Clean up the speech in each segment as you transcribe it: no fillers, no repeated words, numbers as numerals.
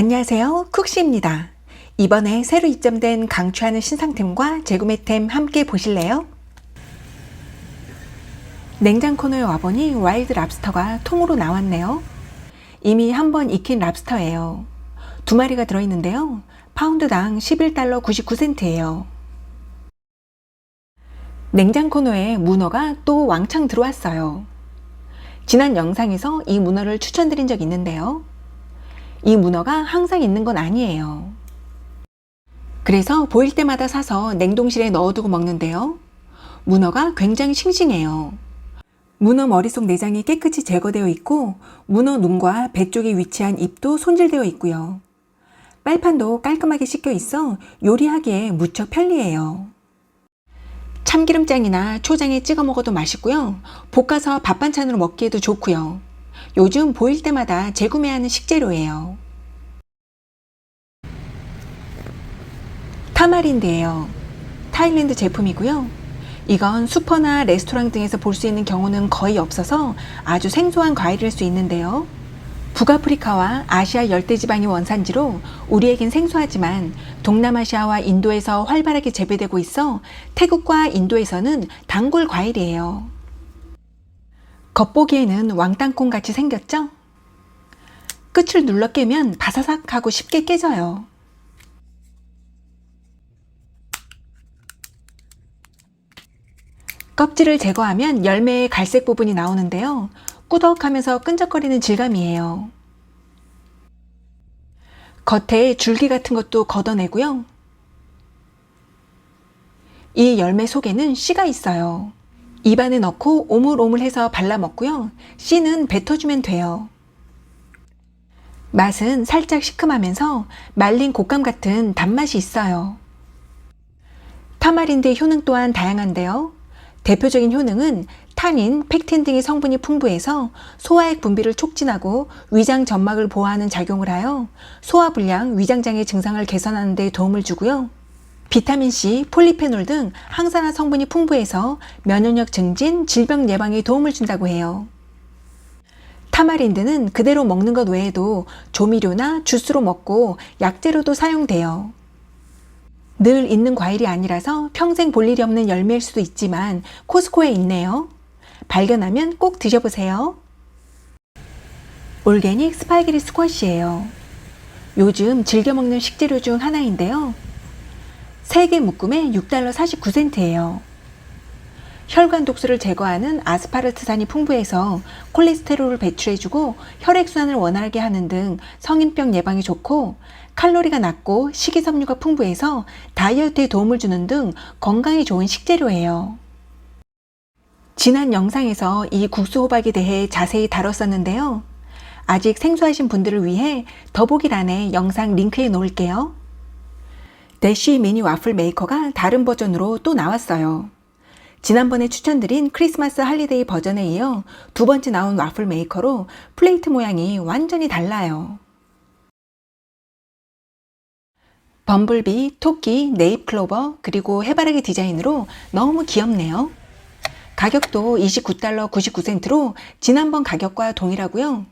안녕하세요. 쿡시입니다. 이번에 새로 입점된 강추하는 신상템과 재구매템 함께 보실래요? 냉장 코너에 와보니 와일드 랍스터가 통으로 나왔네요. 이미 한번 익힌 랍스터예요. 2마리가 들어있는데요. 파운드당 11달러 99센트예요. 냉장 코너에 문어가 또 왕창 들어왔어요. 지난 영상에서 이 문어를 추천드린 적 있는데요. 이 문어가 항상 있는 건 아니에요. 그래서 보일 때마다 사서 냉동실에 넣어두고 먹는데요. 문어가 굉장히 싱싱해요. 문어 머릿속 내장이 깨끗이 제거되어 있고 문어 눈과 배 쪽에 위치한 입도 손질되어 있고요. 빨판도 깔끔하게 씻겨 있어 요리하기에 무척 편리해요. 참기름장이나 초장에 찍어 먹어도 맛있고요. 볶아서 밥 반찬으로 먹기에도 좋고요. 요즘 보일 때마다 재구매하는 식재료예요. 타마린드예요. 타일랜드 제품이고요. 이건 슈퍼나 레스토랑 등에서 볼 수 있는 경우는 거의 없어서 아주 생소한 과일일 수 있는데요. 북아프리카와 아시아 열대지방이 원산지로 우리에겐 생소하지만 동남아시아와 인도에서 활발하게 재배되고 있어 태국과 인도에서는 단골 과일이에요. 겉보기에는 왕땅콩 같이 생겼죠? 끝을 눌러 깨면 바사삭 하고 쉽게 깨져요. 껍질을 제거하면 열매의 갈색 부분이 나오는데요. 꾸덕하면서 끈적거리는 질감이에요. 겉에 줄기 같은 것도 걷어내고요. 이 열매 속에는 씨가 있어요. 입안에 넣고 오물오물해서 발라 먹고요. 씨는 뱉어주면 돼요. 맛은 살짝 시큼하면서 말린 곶감 같은 단맛이 있어요. 타마린드의 효능 또한 다양한데요. 대표적인 효능은 타닌, 펙틴 등의 성분이 풍부해서 소화액 분비를 촉진하고 위장 점막을 보호하는 작용을 하여 소화불량, 위장장애 증상을 개선하는 데 도움을 주고요. 비타민C, 폴리페놀 등 항산화 성분이 풍부해서 면역력 증진, 질병 예방에 도움을 준다고 해요. 타마린드는 그대로 먹는 것 외에도 조미료나 주스로 먹고 약재로도 사용돼요. 늘 있는 과일이 아니라서 평생 볼 일이 없는 열매일 수도 있지만 코스코에 있네요. 발견하면 꼭 드셔보세요. 올게닉 스파게티 스쿼시예요. 요즘 즐겨 먹는 식재료 중 하나인데요. 3개 묶음에 6달러 49센트예요. 혈관 독소를 제거하는 아스파르트산이 풍부해서 콜레스테롤을 배출해주고 혈액순환을 원활하게 하는 등 성인병 예방에 좋고 칼로리가 낮고 식이섬유가 풍부해서 다이어트에 도움을 주는 등 건강에 좋은 식재료예요. 지난 영상에서 이 국수호박에 대해 자세히 다뤘었는데요. 아직 생소하신 분들을 위해 더보기란에 영상 링크해 놓을게요. 대쉬 미니 와플 메이커가 다른 버전으로 또 나왔어요. 지난번에 추천드린 크리스마스 할리데이 버전에 이어 2번째 나온 와플 메이커로 플레이트 모양이 완전히 달라요. 범블비, 토끼, 네잎클로버, 그리고 해바라기 디자인으로 너무 귀엽네요. 가격도 29달러 99센트로 지난번 가격과 동일하고요.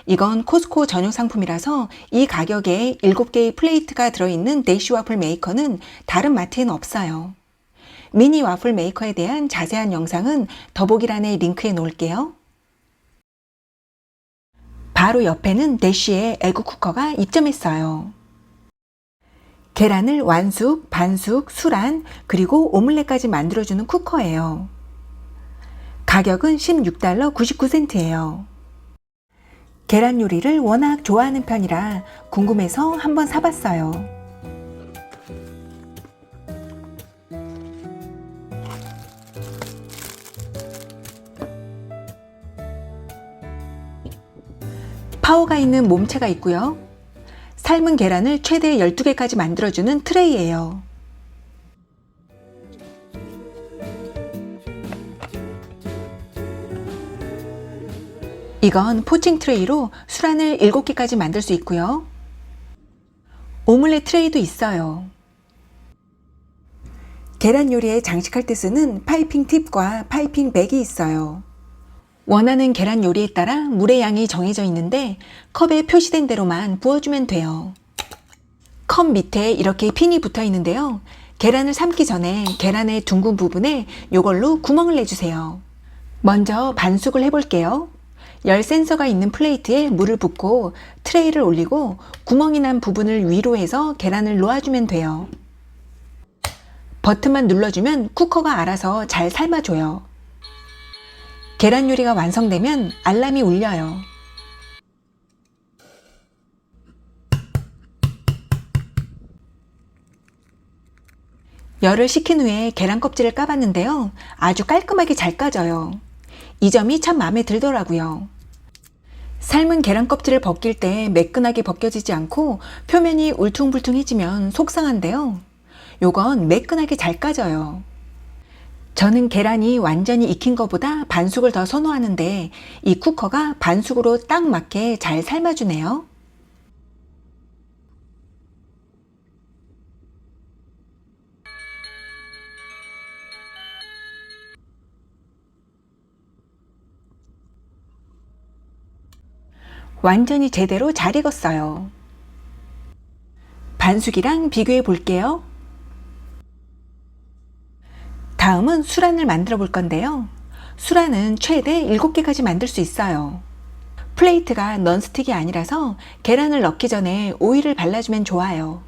이건 코스코 전용 상품이라서 이 가격에 7개의 플레이트가 들어있는 대쉬 와플 메이커는 다른 마트에는 없어요. 미니 와플 메이커에 대한 자세한 영상은 더보기란에 링크해 놓을게요. 바로 옆에는 대쉬의 에그 쿠커가 입점했어요. 계란을 완숙, 반숙, 수란, 그리고 오믈렛까지 만들어주는 쿠커예요. 가격은 16달러 99센트예요. 계란 요리를 워낙 좋아하는 편이라 궁금해서 한번 사봤어요. 파워가 있는 몸체가 있고요. 삶은 계란을 최대 12개까지 만들어주는 트레이예요. 이건 포칭 트레이로 수란을 7개까지 만들 수 있고요. 오믈렛 트레이도 있어요. 계란 요리에 장식할 때 쓰는 파이핑 팁과 파이핑 백이 있어요. 원하는 계란 요리에 따라 물의 양이 정해져 있는데 컵에 표시된 대로만 부어주면 돼요. 컵 밑에 이렇게 핀이 붙어 있는데요. 계란을 삶기 전에 계란의 둥근 부분에 이걸로 구멍을 내주세요. 먼저 반숙을 해볼게요. 열 센서가 있는 플레이트에 물을 붓고 트레이를 올리고 구멍이 난 부분을 위로 해서 계란을 놓아주면 돼요. 버튼만 눌러주면 쿠커가 알아서 잘 삶아줘요. 계란 요리가 완성되면 알람이 울려요. 열을 식힌 후에 계란 껍질을 까봤는데요. 아주 깔끔하게 잘 까져요. 이 점이 참 마음에 들더라고요. 삶은 계란 껍질을 벗길 때 매끈하게 벗겨지지 않고 표면이 울퉁불퉁해지면 속상한데요. 요건 매끈하게 잘 까져요. 저는 계란이 완전히 익힌 것보다 반숙을 더 선호하는데 이 쿠커가 반숙으로 딱 맞게 잘 삶아주네요. 완전히 제대로 잘 익었어요. 반숙이랑 비교해 볼게요. 다음은 수란을 만들어 볼 건데요. 수란은 최대 7개까지 만들 수 있어요. 플레이트가 넌스틱이 아니라서 계란을 넣기 전에 오일을 발라주면 좋아요.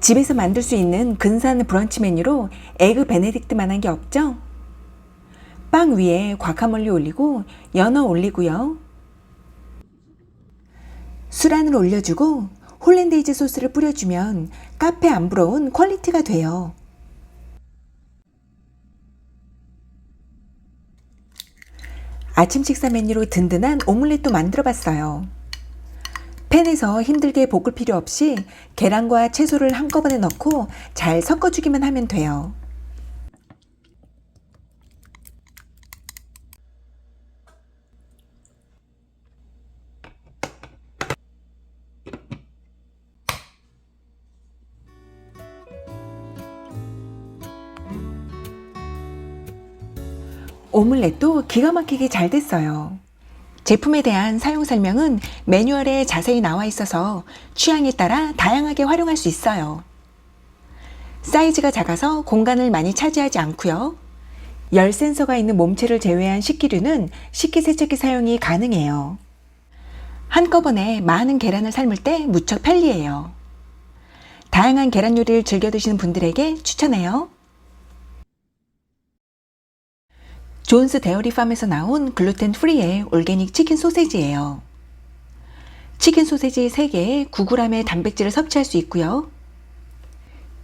집에서 만들 수 있는 근사한 브런치 메뉴로 에그 베네딕트만한 게 없죠? 빵 위에 과카몰리 올리고 연어 올리고요. 수란을 올려주고 홀랜데이즈 소스를 뿌려주면 카페 안 부러운 퀄리티가 돼요. 아침 식사 메뉴로 든든한 오믈렛도 만들어 봤어요. 팬에서 힘들게 볶을 필요 없이 계란과 채소를 한꺼번에 넣고 잘 섞어주기만 하면 돼요. 오믈렛도 기가 막히게 잘 됐어요. 제품에 대한 사용 설명은 매뉴얼에 자세히 나와 있어서 취향에 따라 다양하게 활용할 수 있어요. 사이즈가 작아서 공간을 많이 차지하지 않고요. 열 센서가 있는 몸체를 제외한 식기류는 식기세척기 사용이 가능해요. 한꺼번에 많은 계란을 삶을 때 무척 편리해요. 다양한 계란 요리를 즐겨 드시는 분들에게 추천해요. 존스 데어리팜에서 나온 글루텐 프리의 올게닉 치킨 소세지예요. 치킨 소세지 3개에 9g의 단백질을 섭취할 수 있고요.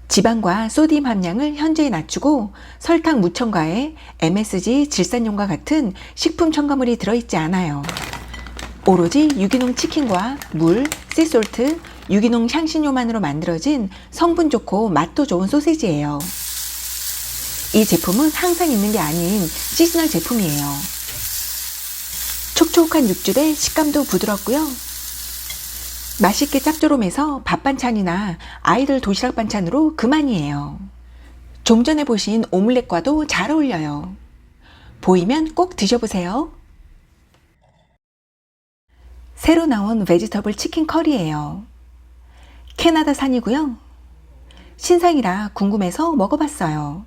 지방과 소디움 함량을 현저히 낮추고 설탕 무첨가에 MSG 질산염과 같은 식품 첨가물이 들어있지 않아요. 오로지 유기농 치킨과 물, 씨솔트, 유기농 향신료만으로 만들어진 성분 좋고 맛도 좋은 소세지예요. 이 제품은 항상 있는 게 아닌 시즈널 제품이에요. 촉촉한 육즙에 식감도 부드럽고요. 맛있게 짭조름해서 밥 반찬이나 아이들 도시락 반찬으로 그만이에요. 좀 전에 보신 오믈렛과도 잘 어울려요. 보이면 꼭 드셔보세요. 새로 나온 베지터블 치킨 커리예요. 캐나다산이고요. 신상이라 궁금해서 먹어봤어요.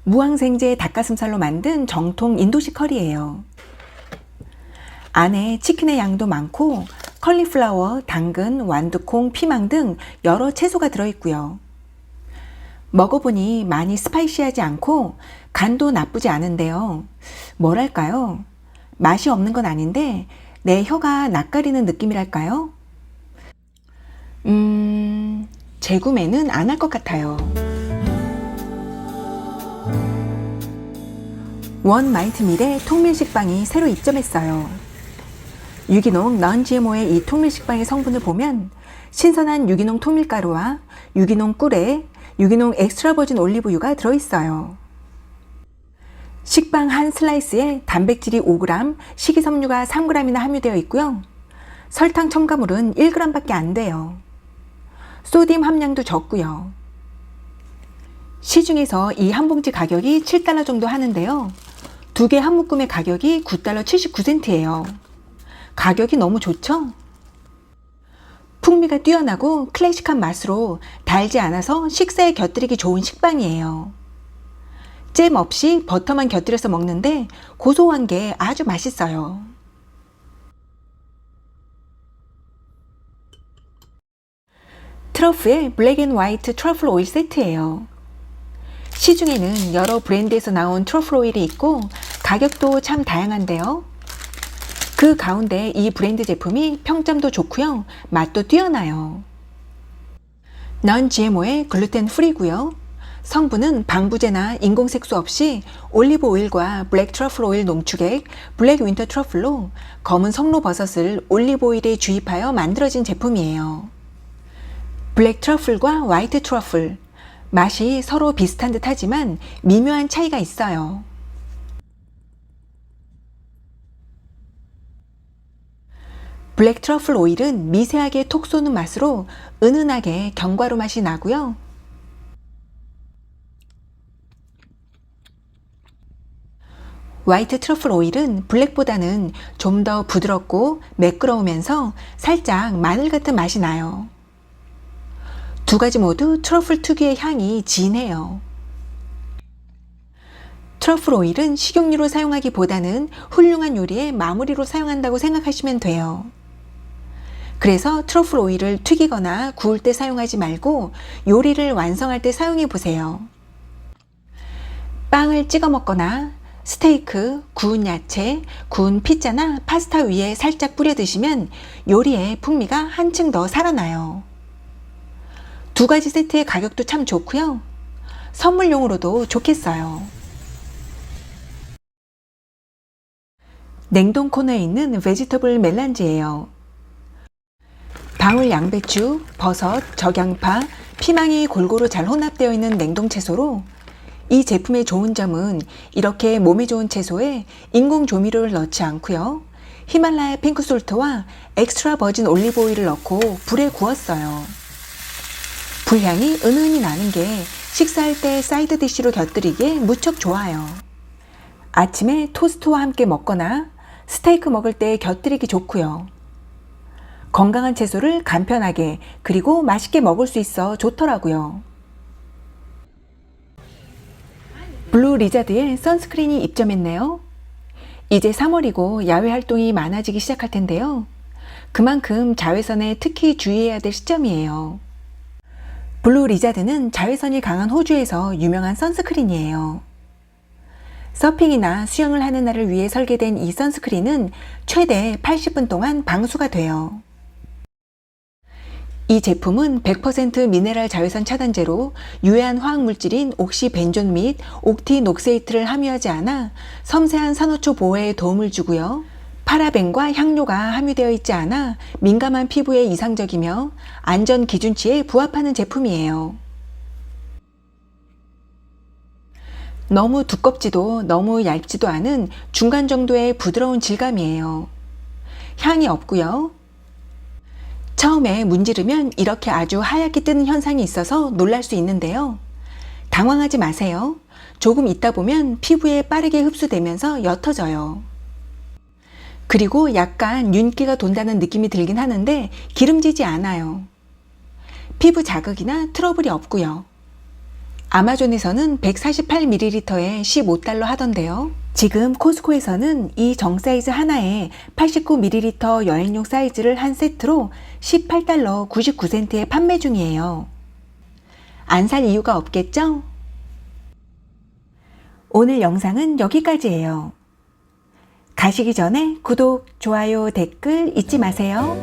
무항생제 닭가슴살로 만든 정통 인도식 커리예요. 안에 치킨의 양도 많고 컬리플라워, 당근, 완두콩, 피망 등 여러 채소가 들어있고요. 먹어보니 많이 스파이시하지 않고 간도 나쁘지 않은데요. 뭐랄까요? 맛이 없는 건 아닌데 내 혀가 낯가리는 느낌이랄까요? 재구매는 안 할 것 같아요. 원 마이트밀의 통밀식빵이 새로 입점했어요. 유기농 넌-GMO의 이 통밀식빵의 성분을 보면 신선한 유기농 통밀가루와 유기농 꿀에 유기농 엑스트라 버진 올리브유가 들어있어요. 식빵 한 슬라이스에 단백질이 5g, 식이섬유가 3g이나 함유되어 있고요. 설탕 첨가물은 1g밖에 안 돼요. 소디움 함량도 적고요. 시중에서 이 한 봉지 가격이 7달러 정도 하는데요. 두 개 한 묶음의 가격이 9달러 79센트예요. 가격이 너무 좋죠? 풍미가 뛰어나고 클래식한 맛으로 달지 않아서 식사에 곁들이기 좋은 식빵이에요. 잼 없이 버터만 곁들여서 먹는데 고소한 게 아주 맛있어요. 트러플의 블랙 앤 화이트 트러플 오일 세트예요. 시중에는 여러 브랜드에서 나온 트러플 오일이 있고 가격도 참 다양한데요. 그 가운데 이 브랜드 제품이 평점도 좋고요. 맛도 뛰어나요. 넌-GMO의 글루텐 프리고요. 성분은 방부제나 인공색소 없이 올리브 오일과 블랙 트러플 오일 농축액, 블랙 윈터 트러플로 검은 송로버섯을 올리브 오일에 주입하여 만들어진 제품이에요. 블랙 트러플과 화이트 트러플, 맛이 서로 비슷한 듯 하지만 미묘한 차이가 있어요. 블랙 트러플 오일은 미세하게 톡 쏘는 맛으로 은은하게 견과류 맛이 나고요. 화이트 트러플 오일은 블랙보다는 좀 더 부드럽고 매끄러우면서 살짝 마늘 같은 맛이 나요. 두 가지 모두 트러플 특유의 향이 진해요. 트러플 오일은 식용유로 사용하기보다는 훌륭한 요리의 마무리로 사용한다고 생각하시면 돼요. 그래서 트러플 오일을 튀기거나 구울 때 사용하지 말고 요리를 완성할 때 사용해 보세요. 빵을 찍어 먹거나 스테이크, 구운 야채, 구운 피자나 파스타 위에 살짝 뿌려 드시면 요리의 풍미가 한층 더 살아나요. 두 가지 세트의 가격도 참 좋고요. 선물용으로도 좋겠어요. 냉동 코너에 있는 베지터블 멜란지예요. 방울 양배추, 버섯, 적양파, 피망이 골고루 잘 혼합되어 있는 냉동 채소로 이 제품의 좋은 점은 이렇게 몸에 좋은 채소에 인공 조미료를 넣지 않고요. 히말라야 핑크솔트와 엑스트라 버진 올리브 오일을 넣고 불에 구웠어요. 불향이 은은히 나는 게 식사할 때 사이드 디쉬로 곁들이기에 무척 좋아요. 아침에 토스트와 함께 먹거나 스테이크 먹을 때 곁들이기 좋고요. 건강한 채소를 간편하게 그리고 맛있게 먹을 수 있어 좋더라고요. 블루 리자드의 선스크린이 입점했네요. 이제 3월이고 야외 활동이 많아지기 시작할 텐데요. 그만큼 자외선에 특히 주의해야 될 시점이에요. 블루 리자드는 자외선이 강한 호주에서 유명한 선스크린이에요. 서핑이나 수영을 하는 날을 위해 설계된 이 선스크린은 최대 80분 동안 방수가 돼요. 이 제품은 100% 미네랄 자외선 차단제로 유해한 화학물질인 옥시벤존 및 옥티녹세이트를 함유하지 않아 섬세한 산호초 보호에 도움을 주고요. 파라벤과 향료가 함유되어 있지 않아 민감한 피부에 이상적이며 안전 기준치에 부합하는 제품이에요. 너무 두껍지도 너무 얇지도 않은 중간 정도의 부드러운 질감이에요. 향이 없고요. 처음에 문지르면 이렇게 아주 하얗게 뜨는 현상이 있어서 놀랄 수 있는데요. 당황하지 마세요. 조금 있다 보면 피부에 빠르게 흡수되면서 옅어져요. 그리고 약간 윤기가 돈다는 느낌이 들긴 하는데 기름지지 않아요. 피부 자극이나 트러블이 없고요. 아마존에서는 148ml에 15달러 하던데요. 지금 코스코에서는 이 정사이즈 하나에 89ml 여행용 사이즈를 한 세트로 18달러 99센트에 판매 중이에요. 안 살 이유가 없겠죠? 오늘 영상은 여기까지예요. 가시기 전에 구독, 좋아요, 댓글 잊지 마세요.